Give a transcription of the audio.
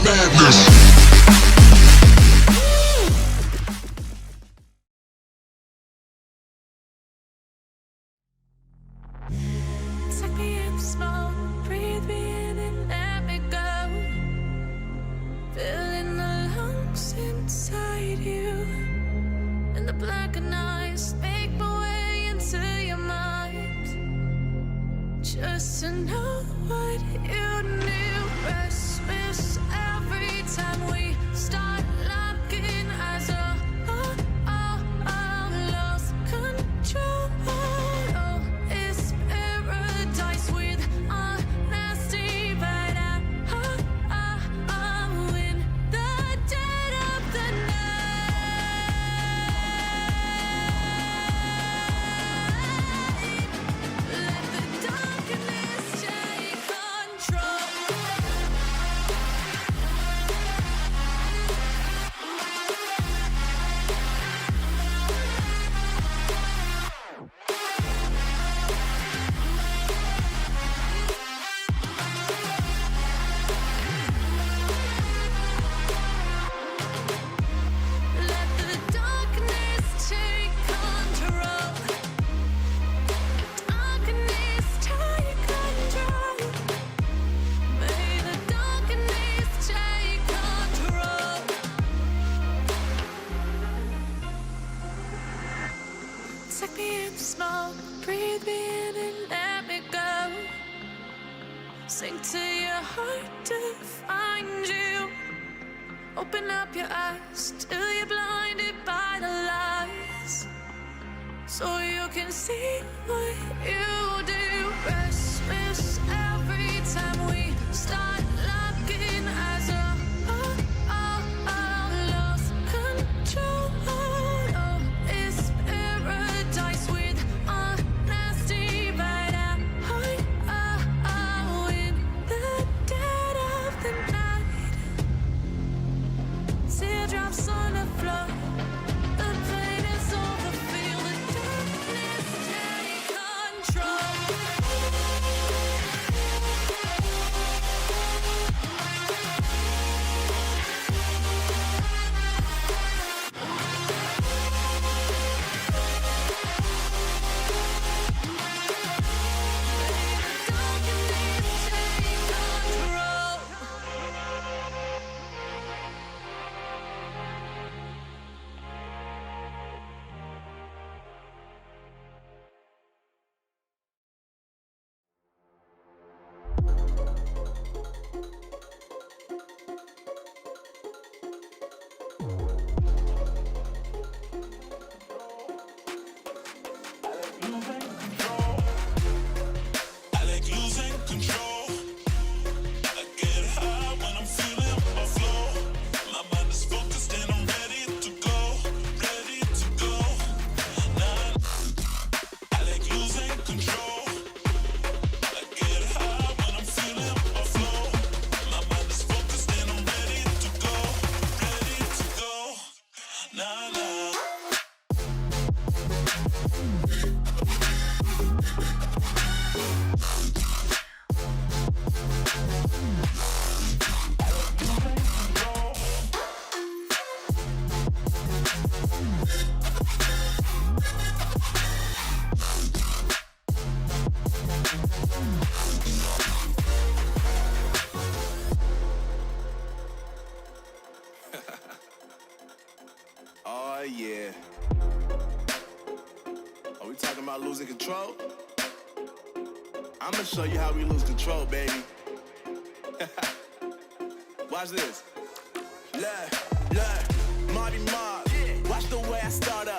madness. Suck me in smoke, breathe me in and let me go. Filling the lungs inside you, and the blackened eyes make my way into your mind. Just to know what you knew. Restless every time we start locking eyes. Lost control. Oh, it's paradise with honesty, but I'm in the dead of the night. Let the darkness take control. Let the darkness take control. Darkness take control. May the darkness take control. Suck me in smoke, breathe me in and let me go. Sink to your heart to find you. Open up your eyes till you're blinded by the lies, so you can see what you do. Restless every time we start locking eyes. Lost control. Oh, it's paradise with honesty, but I'm in the dead of the night. Teardrops on the floor. The pain is over. Feel the darkness take control. Darkness take control. I like losing control. I get high when I'm feeling my flow. My mind is focused and I'm ready to go, ready to go. Nah, I like losing control. I get high when I'm feeling my flow. My mind is focused and I'm ready to go, ready to go. Nah, nah. Oh yeah. Are we talking about losing control? I'ma show you how we lose control, baby. Watch this. Look, Marty Mark. Watch the way I start up.